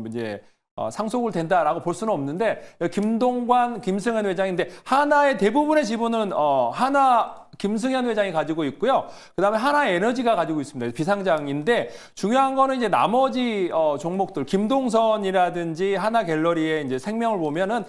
이제 상속을 된다라고 볼 수는 없는데 김동관, 김승현 회장인데 하나의 대부분의 지분은 김승현 회장이 가지고 있고요. 그다음에 하나에너지가 가지고 있습니다. 비상장인데 중요한 거는 이제 나머지 종목들 김동선이라든지 하나갤러리의 이제 생명을 보면은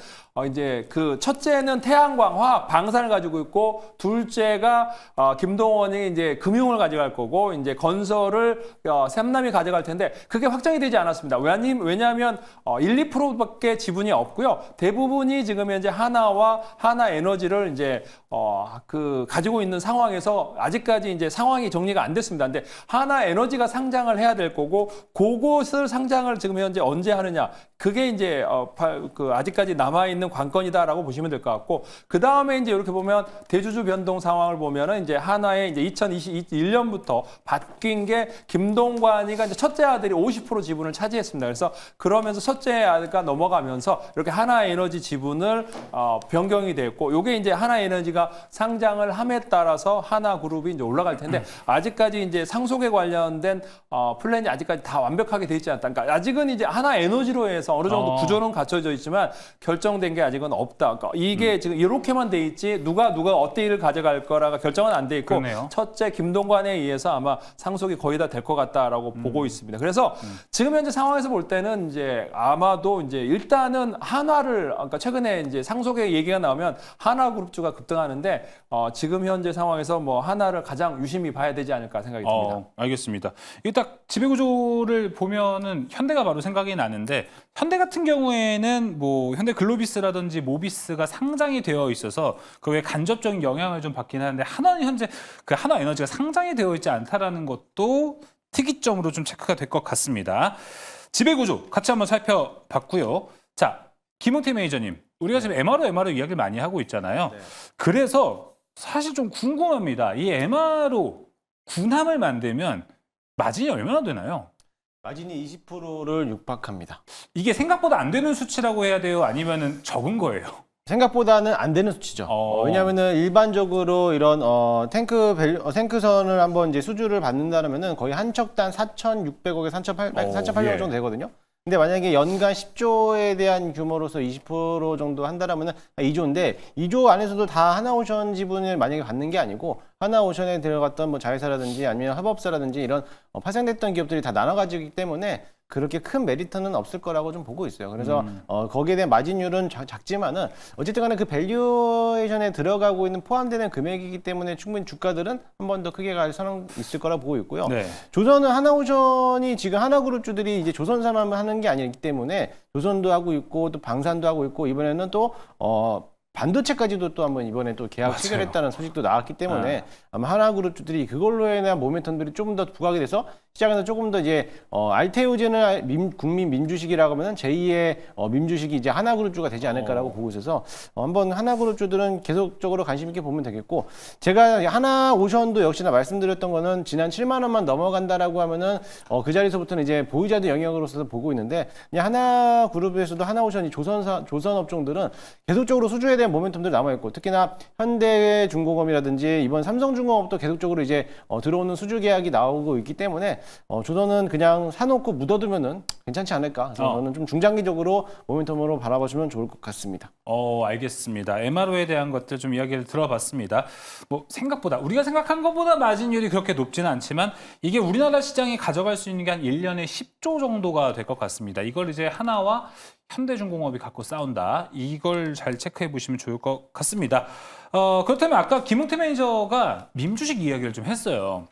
이제 그 첫째는 태양광, 화학, 방산을 가지고 있고 둘째가 김동원이 이제 금융을 가져갈 거고 이제 건설을 삼남이 가져갈 텐데 그게 확정이 되지 않았습니다. 왜냐하면 1, 2%밖에 지분이 없고요. 대부분이 지금 현재 하나와 하나에너지를 이제 가지고 가지고 있는 상황에서 아직까지 이제 상황이 정리가 안 됐습니다. 근데 하나에너지가 상장을 해야 될 거고 그것을 상장을 지금 현재 언제 하느냐 그게 이제 아직까지 남아 있는 관건이다라고 보시면 될 것 같고 그 다음에 이제 이렇게 보면 대주주 변동 상황을 보면은 이제 하나의 이제 2021년부터 바뀐 게 김동관이가 이제 첫째 아들이 50% 지분을 차지했습니다. 그래서 그러면서 첫째 아들가 넘어가면서 이렇게 하나에너지 지분을 변경이 됐고 요게 이제 하나에너지가 상장을 함에 따라서 하나그룹이 이제 올라갈 텐데 아직까지 이제 상속에 관련된 플랜이 아직까지 다 완벽하게 돼 있지 않다. 그러니까 아직은 이제 하나에너지로 해서 어느 정도 구조는 갖춰져 있지만 결정된 게 아직은 없다. 그러니까 이게 지금 이렇게만 돼 있지 누가 어디를 가져갈 거라가 결정은 안 돼 있고 그러네요. 첫째 김동관에 의해서 아마 상속이 거의 다 될 것 같다라고 보고 있습니다. 그래서 지금 현재 상황에서 볼 때는 이제 아마도 이제 일단은 한화를 그러니까 최근에 이제 상속의 얘기가 나오면 한화그룹주가 급등하는데 지금 현재 상황에서 뭐 한화를 가장 유심히 봐야 되지 않을까 생각이 듭니다. 알겠습니다. 이게 딱 지배구조를 보면은 현대가 바로 생각이 나는데 현대 같은 경우에는 뭐 현대 글로비스라든지 모비스가 상장이 되어 있어서 그 외에 간접적인 영향을 좀 받긴 하는데 한화는 현재 그 한화에너지가 상장이 되어 있지 않다라는 것도 특이점으로 좀 체크가 될 것 같습니다. 지배구조 같이 한번 살펴봤고요. 자, 김은태 매니저님, 우리가 지금 MRO 이야기를 많이 하고 있잖아요. 네. 그래서 사실 좀 궁금합니다. 이 MRO 군함을 만들면 마진이 얼마나 되나요? 마진이 20%를 육박합니다. 이게 생각보다 안 되는 수치라고 해야 돼요? 아니면은 적은 거예요? 생각보다는 안 되는 수치죠. 왜냐하면은 일반적으로 이런 탱크선을 한번 이제 수주를 받는다면은 거의 한 척당 4,600억에서 4,800억 정도 되거든요. 근데 만약에 연간 10조에 대한 규모로서 20% 정도 한다라면은 2조인데 2조 안에서도 다 하나오션 지분을 만약에 받는 게 아니고 하나오션에 들어갔던 뭐 자회사라든지 아니면 합업사라든지 이런 파생됐던 기업들이 다 나눠가지기 때문에 그렇게 큰 메리트는 없을 거라고 좀 보고 있어요. 그래서 거기에 대한 마진율은 작지만은 어쨌든 간에 그 밸류에이션에 들어가고 있는 포함되는 금액이기 때문에 충분히 주가들은 한 번 더 크게 갈 선은 있을 거라 보고 있고요. 네. 조선은 하나오션이 지금 하나그룹주들이 이제 조선사만 하는 게 아니기 때문에 조선도 하고 있고 또 방산도 하고 있고 이번에는 또 반도체까지도 또 한번 이번에 또 계약 체결했다는 소식도 나왔기 때문에 아마 하나그룹주들이 그걸로 인한 모멘텀들이 조금 더 부각이 돼서 시장에서 조금 더 이제 알테오제는 국민 민주식이라고 하면은 제2의 민주식이 이제 하나그룹주가 되지 않을까라고 보고 있어서 한번 하나그룹주들은 계속적으로 관심 있게 보면 되겠고 제가 하나오션도 역시나 말씀드렸던 거는 지난 7만 원만 넘어간다라고 하면은 그 자리에서부터는 이제 보유자들 영역으로서 보고 있는데 그냥 하나그룹에서도 하나오션이 조선업종들은 계속적으로 수주에 대한 모멘텀들이 남아있고 특히나 현대중공업이라든지 이번 삼성중공업도 계속적으로 이제 들어오는 수주 계약이 나오고 있기 때문에 조선은 그냥 사놓고 묻어두면은 괜찮지 않을까. 그래서 저는 좀 중장기적으로 모멘텀으로 바라보시면 좋을 것 같습니다. 알겠습니다. MRO에 대한 것들 좀 이야기를 들어봤습니다. 뭐 생각보다 우리가 생각한 것보다 마진율이 그렇게 높지는 않지만 이게 우리나라 시장이 가져갈 수 있는 게 한 1년에 10조 정도가 될 것 같습니다. 이걸 이제 하나와 현대중공업이 갖고 싸운다. 이걸 잘 체크해 보시면 좋을 것 같습니다. 그렇다면 아까 김은태 매니저가 밈주식 이야기를 좀 했어요.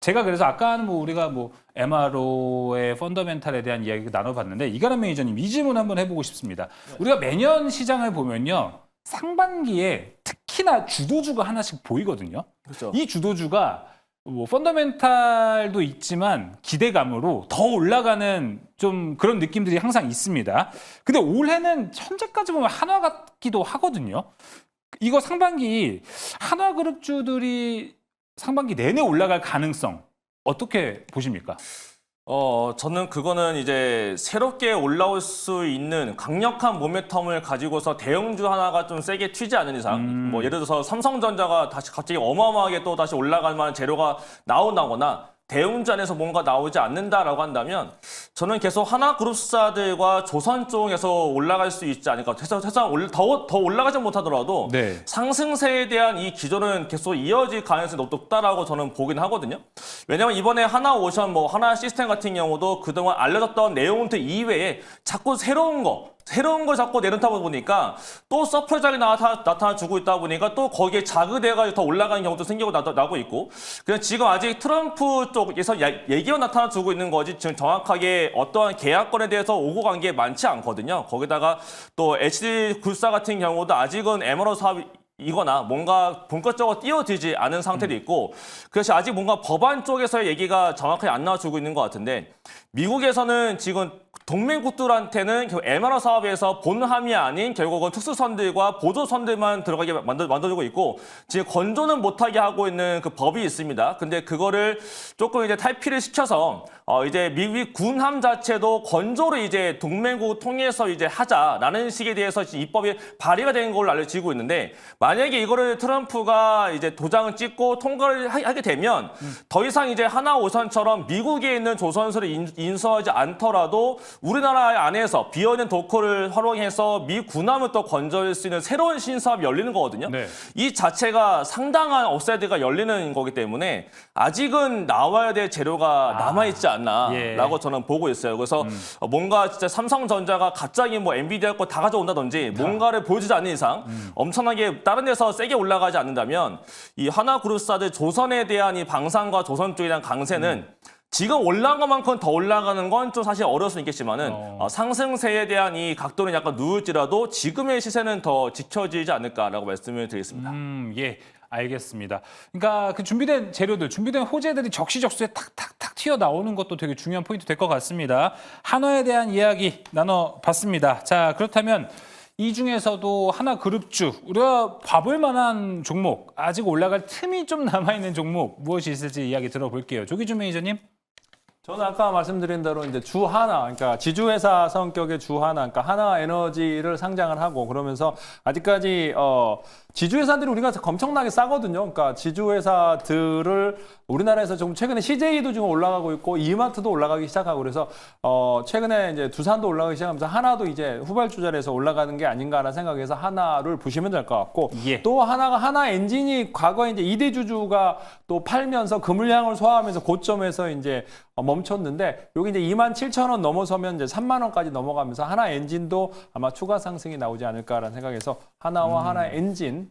제가 그래서 아까는 뭐 우리가 뭐 MRO의 펀더멘탈에 대한 이야기 나눠봤는데 이가람 매니저님 이 질문 한번 해보고 싶습니다. 우리가 매년 시장을 보면요. 상반기에 특히나 주도주가 하나씩 보이거든요. 그렇죠. 이 주도주가 뭐 펀더멘탈도 있지만 기대감으로 더 올라가는 좀 그런 느낌들이 항상 있습니다. 근데 올해는 현재까지 보면 한화 같기도 하거든요. 이거 상반기 한화그룹주들이 상반기 내내 올라갈 가능성 어떻게 보십니까? 저는 그거는 이제 새롭게 올라올 수 있는 강력한 모멘텀을 가지고서 대형주 하나가 좀 세게 튀지 않는 이상, 뭐 예를 들어서 삼성전자가 다시 갑자기 어마어마하게 또 다시 올라갈 만한 재료가 나온다거나 대형주 안에서 뭔가 나오지 않는다라고 한다면 저는 계속 하나그룹사들과 조선 쪽에서 올라갈 수 있지 않을까. 최소한 더 올라가지 못하더라도 네. 상승세에 대한 이 기조는 계속 이어질 가능성이 높다라고 저는 보긴 하거든요. 왜냐하면 이번에 하나오션, 뭐 하나시스템 같은 경우도 그동안 알려졌던 내용들 이외에 자꾸 새로운 걸 자꾸 내놓다 보니까 또 서프라이즈하게 나타나주고 있다 보니까 또 거기에 자극돼가지고 더 올라가는 경우도 생기고 나고 있고 그냥 지금 아직 트럼프 쪽에서 얘기가 나타나주고 있는 거지 지금 정확하게 어떠한 계약건에 대해서 오고 간 게 많지 않거든요. 거기다가 또 HD 굴사 같은 경우도 아직은 MRO 사업이 이거나 뭔가 본격적으로 뛰어들지 않은 상태도 있고 그래서 아직 뭔가 법안 쪽에서의 얘기가 정확하게 안 나와주고 있는 것 같은데 미국에서는 지금 동맹국들한테는 결국 MRO 사업에서 본 함이 아닌 결국은 특수선들과 보조선들만 들어가게 만들어주고 있고 지금 건조는 못하게 하고 있는 그 법이 있습니다. 근데 그거를 조금 이제 탈피를 시켜서 이제 미국 군함 자체도 건조를 이제 동맹국 통해서 이제 하자라는 식에 대해서 입법이 발의가 된 걸로 알려지고 있는데 만약에 이거를 트럼프가 이제 도장을 찍고 통과를 하게 되면 더 이상 이제 하나오션처럼 미국에 있는 조선소를 인수하지 않더라도 우리나라 안에서 비어있는 도커를 활용해서 미 군함을 또 건조할 수 있는 새로운 신사업이 열리는 거거든요. 네. 이 자체가 상당한 업사이드가 열리는 거기 때문에 아직은 나와야 될 재료가 남아있지 않나라고 예. 저는 보고 있어요. 그래서 뭔가 진짜 삼성전자가 갑자기 뭐 엔비디아 거 다 가져온다든지 뭔가를 보여주지 않는 이상 엄청나게 다른 데서 세게 올라가지 않는다면 이 하나그룹사들 조선에 대한 이 방산과 조선 쪽에 대한 강세는 지금 올라간 것만큼 더 올라가는 건 좀 사실 어려울 수 있겠지만은 상승세에 대한 이 각도는 약간 누울지라도 지금의 시세는 더 지켜지지 않을까라고 말씀을 드리겠습니다. 예. 알겠습니다. 그러니까 그 준비된 재료들, 준비된 호재들이 적시적소에 탁탁탁 튀어나오는 것도 되게 중요한 포인트 될 것 같습니다. 한화에 대한 이야기 나눠봤습니다. 자, 그렇다면 이 중에서도 하나그룹주, 우리가 봐볼 만한 종목, 아직 올라갈 틈이 좀 남아있는 종목 무엇이 있을지 이야기 들어볼게요. 조기준 매니저님. 저는 아까 말씀드린 대로 이제 주 하나, 그러니까 지주회사 성격의 주 하나, 그러니까 하나에너지를 상장을 하고 그러면서 아직까지 지주회사들이 우리가 엄청나게 싸거든요. 그러니까 지주회사들을 우리나라에서 좀 최근에 CJ도 지금 올라가고 있고 이마트도 올라가기 시작하고 그래서 최근에 이제 두산도 올라가기 시작하면서 하나도 이제 후발주 자리에서 올라가는 게 아닌가라는 생각에서 하나를 보시면 될 것 같고 예. 또 하나가 하나 엔진이 과거에 이제 2대 주주가 또 팔면서 그 물량을 소화하면서 고점에서 이제 멈췄는데 여기 이제 27,000원 넘어서면 이제 3만 원까지 넘어가면서 하나 엔진도 아마 추가 상승이 나오지 않을까라는 생각에서 하나와 하나 엔진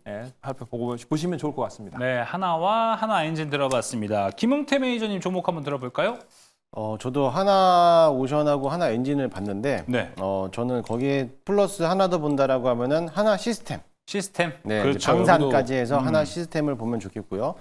보고 보시면 좋을 것 같습니다. 네, 하나와 하나 엔진 들어봤습니다. 김웅태 매니저님 종목 한번 들어볼까요? 저도 하나오션하고 하나 엔진을 봤는데 네. 저는 거기에 플러스 하나 더 본다라고 하면은 하나 시스템. 시스템. 네, 그렇죠. 방산까지 해서 하나 시스템을 보면 좋겠고요.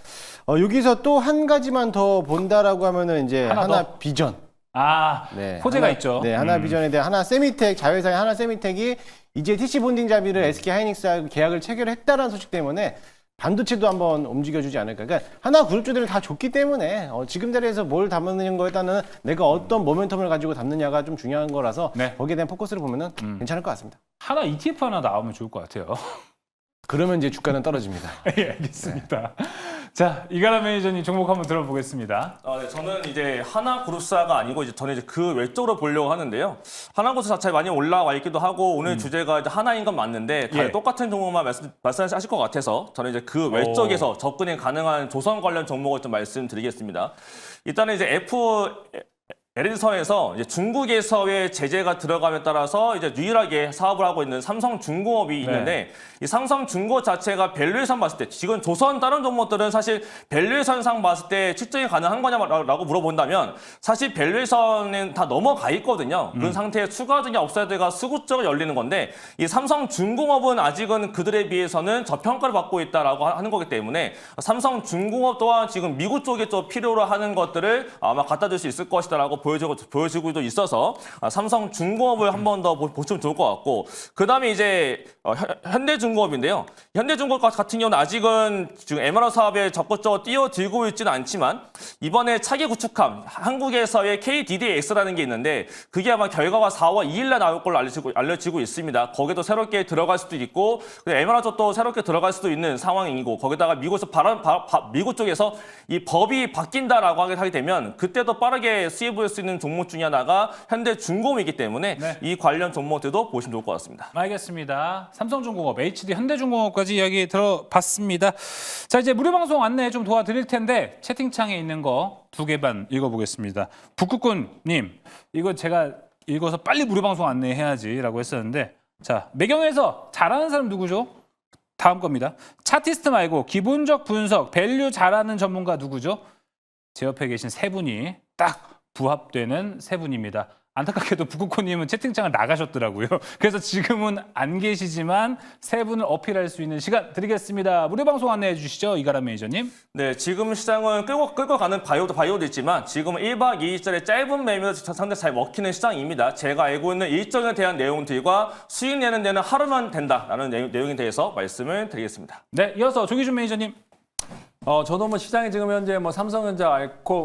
여기서 또 한 가지만 더 본다라고 하면은 이제 하나 하나 더? 비전. 아, 네, 호재가 하나, 있죠. 네, 하나 비전에 대한 하나 세미텍 자회사의 하나 세미텍이 이제 TC 본딩 자비를 SK 하이닉스하고 계약을 체결했다라는 소식 때문에 반도체도 한번 움직여주지 않을까. 그러니까 하나 그룹주들을 다 줬기 때문에 지금 자리에서 뭘 담는 거에 따른 내가 어떤 모멘텀을 가지고 담느냐가 좀 중요한 거라서 네. 거기에 대한 포커스를 보면은 괜찮을 것 같습니다. 하나 ETF 하나 나오면 좋을 것 같아요. 그러면 이제 주가는 떨어집니다. 예, 알겠습니다. 자, 이가람 매니저님 종목 한번 들어보겠습니다. 네, 저는 이제 하나그룹사가 아니고 이제 저는 이제 그 외적으로 보려고 하는데요. 하나그룹사 자체 많이 올라와 있기도 하고 오늘 주제가 이제 하나인 건 맞는데 다들 예. 똑같은 종목만 말씀하실 것 같아서 저는 이제 그 외적에서 접근이 가능한 조선 관련 종목을 좀 말씀드리겠습니다. 일단은 이제 LN선에서 이제 중국에서의 제재가 들어감에 따라서 이제 유일하게 사업을 하고 있는 삼성중공업이 있는데 이 삼성중공업 자체가 밸류에이션 봤을 때 지금 조선 다른 종목들은 사실 밸류에이션상 봤을 때 측정이 가능한 거냐라고 물어본다면 사실 밸류에이션은 다 넘어가 있거든요. 그런 상태에 추가적인 업사이드가 수급적으로 열리는 건데 이 삼성중공업은 아직은 그들에 비해서는 저평가를 받고 있다라고 하는 거기 때문에 삼성중공업 또한 지금 미국 쪽에 좀 필요로 하는 것들을 아마 갖다 줄 수 있을 것이다라고 보여지고 있어서 삼성중공업을 한 번 더 보시면 좋을 것 같고 그다음에 이제 현대중공업인데요. 현대중공업 같은 경우는 아직은 지금 MRO 사업에 적극적으로 뛰어들고 있지는 않지만 이번에 차기 구축함 한국에서의 KDDX라는 게 있는데 그게 아마 결과가 4월 2일날 나올 걸로 알려지고 있습니다. 거기도 새롭게 들어갈 수도 있고 MRO 쪽도 새롭게 들어갈 수도 있는 상황이고 거기다가 미국 쪽에서 이 법이 바뀐다라고 하게 되면 그때도 빠르게 수입을 수 있는 종목 중에 하나가 현대중공업이기 때문에 네. 이 관련 종목들도 보시면 좋을 것 같습니다. 알겠습니다. 삼성중공업, HD, 현대중공업까지 이야기 들어봤습니다. 자, 이제 무료방송 안내 좀 도와드릴 텐데 채팅창에 있는 거 2개 반 읽어보겠습니다. 북극군님, 이거 제가 읽어서 빨리 무료방송 안내해야지라고 했었는데 자, 매경에서 잘하는 사람 누구죠? 다음 겁니다. 차티스트 말고 기본적 분석, 밸류 잘하는 전문가 누구죠? 제 옆에 계신 세 분이 딱 부합되는 세 분입니다. 안타깝게도 북극호님은 채팅창을 나가셨더라고요. 그래서 지금은 안 계시지만 세 분을 어필할 수 있는 시간 드리겠습니다. 무료 방송 안내해 주시죠, 이가람 매니저님. 네, 지금 시장은 끌고 가는 바이오도 있지만 지금은 1박 2일짜리 짧은 매매도 상당히 잘 먹히는 시장입니다. 제가 알고 있는 일정에 대한 내용들과 수익 내는 데는 하루만 된다라는 내용에 대해서 말씀을 드리겠습니다. 네, 이어서 조기준 매니저님. 저도 뭐 시장이 지금 현재 뭐 삼성전자,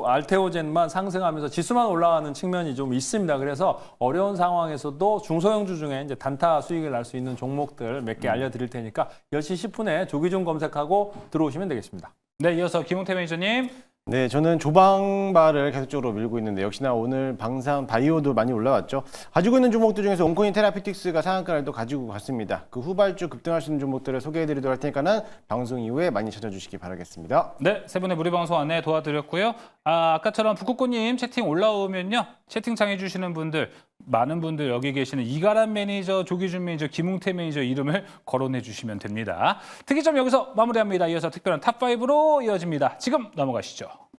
알테오젠만 상승하면서 지수만 올라가는 측면이 좀 있습니다. 그래서 어려운 상황에서도 중소형주 중에 이제 단타 수익을 날 수 있는 종목들 몇 개 알려드릴 테니까 10시 10분에 조기준 검색하고 들어오시면 되겠습니다. 네, 이어서 김홍태 매니저님. 네, 저는 조방바를 계속적으로 밀고 있는데 역시나 오늘 방산 바이오도 많이 올라왔죠. 가지고 있는 종목들 중에서 온코인 테라피틱스가 상한가를 또 가지고 갔습니다. 그 후발주 급등할 수 있는 종목들을 소개해드리도록 할 테니까는 방송 이후에 많이 찾아주시기 바라겠습니다. 네, 세 분의 무료 방송 안내 도와드렸고요. 아까처럼 북극고님 채팅 올라오면요. 채팅창 해주시는 분들, 많은 분들 여기 계시는 이가람 매니저, 조기준 매니저, 김웅태 매니저 이름을 거론해 주시면 됩니다. 특이점 여기서 마무리합니다. 이어서 특별한 탑5로 이어집니다. 지금 넘어가시죠.